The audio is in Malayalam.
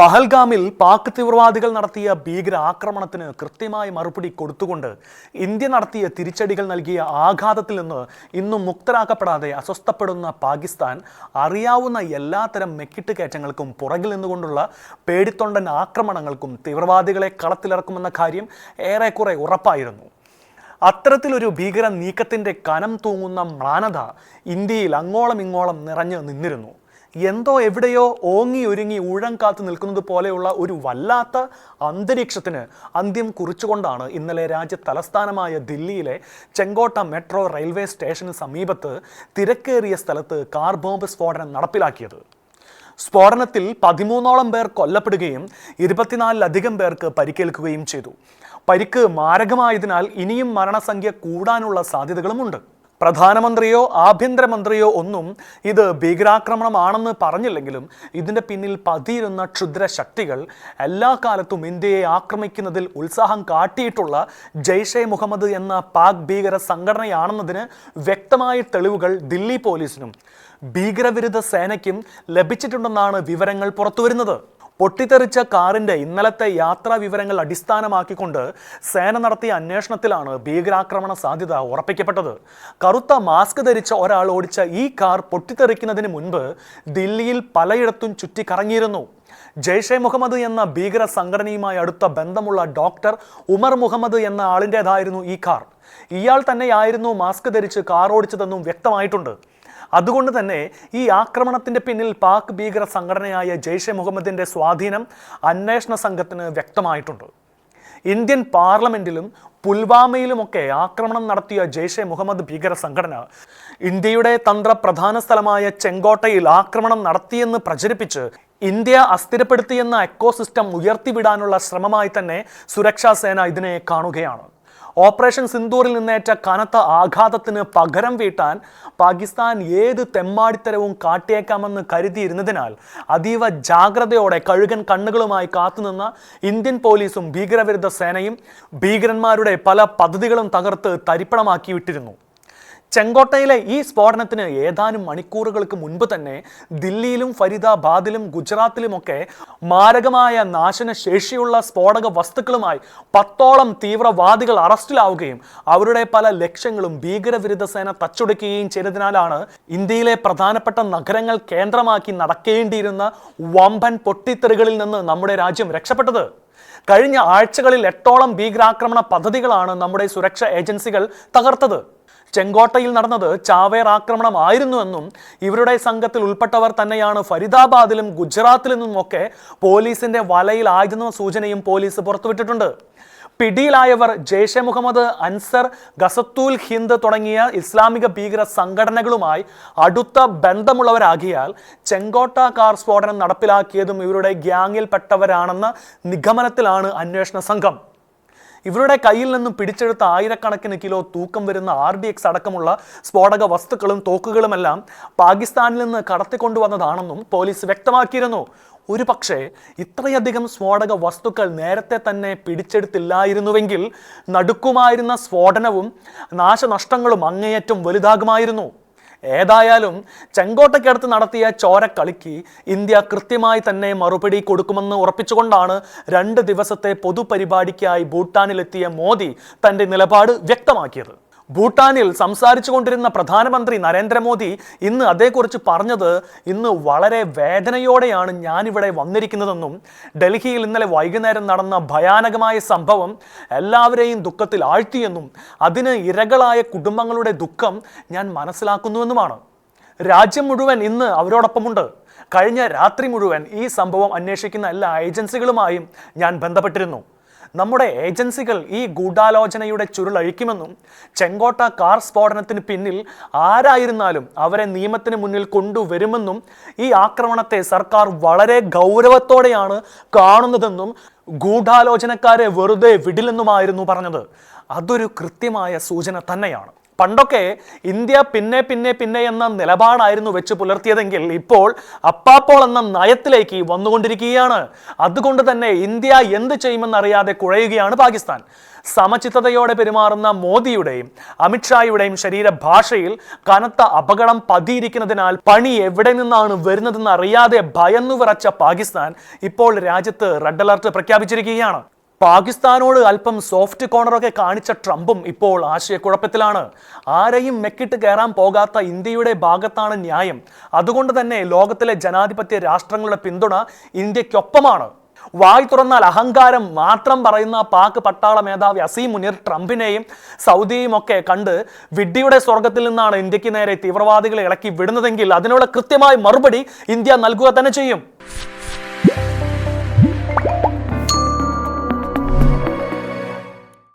പഹൽഗാമിൽ പാക് തീവ്രവാദികൾ നടത്തിയ ഭീകര ആക്രമണത്തിന് കൃത്യമായ മറുപടി കൊടുത്തുകൊണ്ട് ഇന്ത്യ നടത്തിയ തിരിച്ചടികൾ നൽകിയ ആഘാതത്തിൽ നിന്ന് ഇന്നും മുക്തരാക്കപ്പെടാതെ അസ്വസ്ഥപ്പെടുന്ന പാകിസ്ഥാൻ അറിയാവുന്ന എല്ലാത്തരം മെക്കിട്ട് കയറ്റങ്ങൾക്കും പുറകിൽ നിന്നുകൊണ്ടുള്ള പേടിത്തൊണ്ടൻ ആക്രമണങ്ങൾക്കും തീവ്രവാദികളെ കളത്തിലിറക്കുമെന്ന കാര്യം ഏറെക്കുറെ ഉറപ്പായിരുന്നു. അത്തരത്തിലൊരു ഭീകര നീക്കത്തിൻ്റെ കനം തൂങ്ങുന്ന മ്ലാനത ഇന്ത്യയിൽ അങ്ങോളം ഇങ്ങോളം നിറഞ്ഞു നിന്നിരുന്നു. എന്തോ എവിടെയോ ഓങ്ങി ഒരുങ്ങി ഊഴം കാത്തു നിൽക്കുന്നത് പോലെയുള്ള ഒരു വല്ലാത്ത അന്തരീക്ഷത്തിന് അന്ത്യം കുറിച്ചുകൊണ്ടാണ് ഇന്നലെ രാജ്യ തലസ്ഥാനമായ ദില്ലിയിലെ ചെങ്കോട്ട മെട്രോ റെയിൽവേ സ്റ്റേഷന് സമീപത്ത് തിരക്കേറിയ സ്ഥലത്ത് കാർ ബോംബ് സ്ഫോടനം നടപ്പിലാക്കിയത്. സ്ഫോടനത്തിൽ 13ഓളം പേർ കൊല്ലപ്പെടുകയും 24ലധികം പേർക്ക് പരിക്കേൽക്കുകയും ചെയ്തു. പരിക്ക് മാരകമായതിനാൽ ഇനിയും മരണസംഖ്യ കൂടാനുള്ള സാധ്യതകളുമുണ്ട്. പ്രധാനമന്ത്രിയോ ആഭ്യന്തരമന്ത്രിയോ ഒന്നും ഇത് ഭീകരാക്രമണമാണെന്ന് പറഞ്ഞില്ലെങ്കിലും ഇതിൻ്റെ പിന്നിൽ പതിയിരുന്ന ക്ഷുദ്ര ശക്തികൾ എല്ലാ കാലത്തും ഇന്ത്യയെ ആക്രമിക്കുന്നതിൽ ഉത്സാഹം കാട്ടിയിട്ടുള്ള ജെയ്ഷെ മുഹമ്മദ് എന്ന പാക് ഭീകര സംഘടനയാണെന്നതിന് വ്യക്തമായ തെളിവുകൾ ദില്ലി പോലീസിനും ഭീകരവിരുദ്ധ സേനയ്ക്കും ലഭിച്ചിട്ടുണ്ടെന്നാണ് വിവരങ്ങൾ പുറത്തുവരുന്നത്. പൊട്ടിത്തെറിച്ച കാറിൻ്റെ ഇന്നലത്തെ യാത്രാ വിവരങ്ങൾ അടിസ്ഥാനമാക്കിക്കൊണ്ട് സേന നടത്തിയ അന്വേഷണത്തിലാണ് ഭീകരാക്രമണ സാധ്യത ഉറപ്പിക്കപ്പെട്ടത്. കറുത്ത മാസ്ക് ധരിച്ച ഒരാൾ ഓടിച്ച ഈ കാർ പൊട്ടിത്തെറിക്കുന്നതിന് മുൻപ് ദില്ലിയിൽ പലയിടത്തും ചുറ്റിക്കറങ്ങിയിരുന്നു. ജെയ്ഷെ മുഹമ്മദ് എന്ന ഭീകര സംഘടനയുമായി അടുത്ത ബന്ധമുള്ള ഡോക്ടർ ഉമർ മുഹമ്മദ് എന്ന ആളിൻ്റേതായിരുന്നു ഈ കാർ. ഇയാൾ തന്നെയായിരുന്നു മാസ്ക് ധരിച്ച് കാർ ഓടിച്ചതെന്നും വ്യക്തമായിട്ടുണ്ട്. അതുകൊണ്ട് തന്നെ ഈ ആക്രമണത്തിൻ്റെ പിന്നിൽ പാക് ഭീകര സംഘടനയായ ജെയ്ഷെ മുഹമ്മദിൻ്റെ സ്വാധീനം അന്വേഷണ സംഘത്തിന് വ്യക്തമായിട്ടുണ്ട്. ഇന്ത്യൻ പാർലമെന്റിലും പുൽവാമയിലുമൊക്കെ ആക്രമണം നടത്തിയ ജെയ്ഷെ മുഹമ്മദ് ഭീകര സംഘടന ഇന്ത്യയുടെ തന്ത്രപ്രധാന സ്ഥലമായ ചെങ്കോട്ടയിൽ ആക്രമണം നടത്തിയെന്ന് പ്രചരിപ്പിച്ച് ഇന്ത്യ അസ്ഥിരപ്പെടുത്തിയെന്ന എക്കോസിസ്റ്റം ഉയർത്തിവിടാനുള്ള ശ്രമമായി തന്നെ സുരക്ഷാ സേന ഇതിനെ കാണുകയാണ്. ഓപ്പറേഷൻ സിന്ദൂറിൽ നിന്നേറ്റ കനത്ത ആഘാതത്തിന് പകരം വീട്ടാൻ പാകിസ്ഥാൻ ഏത് തെമ്മാടിത്തരവും കാട്ടിയേക്കാമെന്ന് കരുതിയിരുന്നതിനാൽ അതീവ ജാഗ്രതയോടെ കഴുകൻ കണ്ണുകളുമായി കാത്തുനിന്ന ഇന്ത്യൻ പോലീസും ഭീകരവിരുദ്ധ സേനയും ഭീകരന്മാരുടെ പല പദ്ധതികളും തകർത്ത് തരിപ്പണമാക്കി വിട്ടിരുന്നു. ചെങ്കോട്ടയിലെ ഈ സ്ഫോടനത്തിന് ഏതാനും മണിക്കൂറുകൾക്ക് മുൻപ് തന്നെ ദില്ലിയിലും ഫരീദാബാദിലും ഗുജറാത്തിലുമൊക്കെ മാരകമായ നാശനശേഷിയുള്ള സ്ഫോടക വസ്തുക്കളുമായി 10ഓളം തീവ്രവാദികൾ അറസ്റ്റിലാവുകയും അവരുടെ പല ലക്ഷ്യങ്ങളും ഭീകരവിരുദ്ധ സേന തച്ചുടയ്ക്കുകയും ചെയ്തതിനാലാണ് ഇന്ത്യയിലെ പ്രധാനപ്പെട്ട നഗരങ്ങൾ കേന്ദ്രമാക്കി നടക്കേണ്ടിയിരുന്ന വമ്പൻ പൊട്ടിത്തെറികളിൽ നിന്ന് നമ്മുടെ രാജ്യം രക്ഷപ്പെട്ടത്. കഴിഞ്ഞ ആഴ്ചകളിൽ 8ഓളം ഭീകരാക്രമണ പദ്ധതികളാണ് നമ്മുടെ സുരക്ഷാ ഏജൻസികൾ തകർത്തത്. ചെങ്കോട്ടയിൽ നടന്നത് ചാവേർ ആക്രമണമായിരുന്നുവെന്നും ഇവരുടെ സംഘത്തിൽ ഉൾപ്പെട്ടവർ തന്നെയാണ് ഫരീദാബാദിലും ഗുജറാത്തിലും നിന്നുമൊക്കെ പോലീസിന്റെ വലയിലായിരുന്ന സൂചനയും പോലീസ് പുറത്തുവിട്ടിട്ടുണ്ട്. പിടിയിലായവർ ജെയ്ഷെ മുഹമ്മദ്, അൻസർ, ഗസത്തുൽ ഹിന്ദ് തുടങ്ങിയ ഇസ്ലാമിക ഭീകര സംഘടനകളുമായി അടുത്ത ബന്ധമുള്ളവരാകിയാൽ ചെങ്കോട്ട കാർ സ്ഫോടനം നടപ്പിലാക്കിയതും ഇവരുടെ ഗ്യാങ്ങിൽപ്പെട്ടവരാണെന്ന നിഗമനത്തിലാണ് അന്വേഷണ സംഘം. ഇവരുടെ കയ്യിൽ നിന്നും പിടിച്ചെടുത്ത ആയിരക്കണക്കിന് കിലോ തൂക്കം വരുന്ന RDX അടക്കമുള്ള സ്ഫോടക വസ്തുക്കളും തോക്കുകളുമെല്ലാം പാകിസ്ഥാനിൽ നിന്ന് കടത്തിക്കൊണ്ടുവന്നതാണെന്നും പോലീസ് വ്യക്തമാക്കിയിരുന്നു. ഒരു പക്ഷേ ഇത്രയധികം സ്ഫോടക വസ്തുക്കൾ നേരത്തെ തന്നെ പിടിച്ചെടുത്തില്ലായിരുന്നുവെങ്കിൽ നടുക്കുമായിരുന്ന സ്ഫോടനവും നാശനഷ്ടങ്ങളും അങ്ങേയറ്റം വലുതാകുമായിരുന്നു. ഏതായാലും ചെങ്കോട്ടയ്ക്കടുത്ത് നടത്തിയ ചോരക്കളിക്ക് ഇന്ത്യ കൃത്യമായി തന്നെ മറുപടി കൊടുക്കുമെന്ന് ഉറപ്പിച്ചുകൊണ്ടാണ് 2 ദിവസത്തെ പൊതുപരിപാടിക്കായി ഭൂട്ടാനിലെത്തിയ മോദി തൻ്റെ നിലപാട് വ്യക്തമാക്കിയത്. ഭൂട്ടാനിൽ സംസാരിച്ചു കൊണ്ടിരുന്ന പ്രധാനമന്ത്രി നരേന്ദ്രമോദി ഇന്ന് അതേക്കുറിച്ച് പറഞ്ഞത്, ഇന്ന് വളരെ വേദനയോടെയാണ് ഞാനിവിടെ വന്നിരിക്കുന്നതെന്നും ഡൽഹിയിൽ ഇന്നലെ വൈകുന്നേരം നടന്ന ഭയാനകമായ സംഭവം എല്ലാവരെയും ദുഃഖത്തിൽ ആഴ്ത്തിയെന്നും അതിന് ഇരകളായ കുടുംബങ്ങളുടെ ദുഃഖം ഞാൻ മനസ്സിലാക്കുന്നുവെന്നുമാണ്. രാജ്യം മുഴുവൻ ഇന്ന് അവരോടൊപ്പമുണ്ട്. കഴിഞ്ഞ രാത്രി മുഴുവൻ ഈ സംഭവം അന്വേഷിക്കുന്ന എല്ലാ ഏജൻസികളുമായും ഞാൻ ബന്ധപ്പെട്ടിരുന്നു. നമ്മുടെ ഏജൻസികൾ ഈ ഗൂഢാലോചനയുടെ ചുരുളഴിക്കുമെന്നും ചെങ്കോട്ട കാർ സ്ഫോടനത്തിന് പിന്നിൽ ആരായിരുന്നാലും അവരെ നിയമത്തിന് മുന്നിൽ കൊണ്ടുവരുമെന്നും ഈ ആക്രമണത്തെ സർക്കാർ വളരെ ഗൗരവത്തോടെയാണ് കാണുന്നതെന്നും ഗൂഢാലോചനക്കാരെ വെറുതെ വിടില്ലെന്നുമായിരുന്നു പറഞ്ഞത്. അതൊരു കൃത്യമായ സൂചന തന്നെയാണ്. പണ്ടൊക്കെ ഇന്ത്യ പിന്നെ എന്ന നിലപാടായിരുന്നു വെച്ച് പുലർത്തിയതെങ്കിൽ ഇപ്പോൾ അപ്പാപ്പോൾ എന്ന നയത്തിലേക്ക് വന്നുകൊണ്ടിരിക്കുകയാണ്. അതുകൊണ്ട് തന്നെ ഇന്ത്യ എന്ത് ചെയ്യുമെന്നറിയാതെ കുഴയുകയാണ് പാകിസ്ഥാൻ. സമചിത്തതയോടെ പെരുമാറുന്ന മോദിയുടെയും അമിത്ഷായുടെയും ശരീരഭാഷയിൽ കനത്ത അപകടം പതിയിരിക്കുന്നതിനാൽ പണി എവിടെ നിന്നാണ് വരുന്നതെന്ന് അറിയാതെ ഭയന്നു വിറച്ച പാകിസ്ഥാൻ ഇപ്പോൾ രാജ്യത്ത് റെഡ് അലർട്ട് പ്രഖ്യാപിച്ചിരിക്കുകയാണ്. പാകിസ്ഥാനോട് അല്പം സോഫ്റ്റ് കോർണറൊക്കെ കാണിച്ച ട്രംപും ഇപ്പോൾ ആശയക്കുഴപ്പത്തിലാണ്. ആരെയും മെക്കിട്ട് കയറാൻ പോകാത്ത ഇന്ത്യയുടെ ഭാഗത്താണ് ന്യായം. അതുകൊണ്ട് തന്നെ ലോകത്തിലെ ജനാധിപത്യ രാഷ്ട്രങ്ങളുടെ പിന്തുണ ഇന്ത്യക്കൊപ്പമാണ്. വായി തുറന്നാൽ അഹങ്കാരം മാത്രം പറയുന്ന പാക് പട്ടാള മേധാവി അസീം മുനീർ ട്രംപിനെയും സൗദിയെയും ഒക്കെ കണ്ട് വിഡ്ഢിയുടെ സ്വർഗത്തിൽ നിന്നാണ് ഇന്ത്യക്ക് നേരെ തീവ്രവാദികളെ ഇളക്കി വിടുന്നതെങ്കിൽ അതിനുള്ള കൃത്യമായ മറുപടി ഇന്ത്യ നൽകുക തന്നെ ചെയ്യും.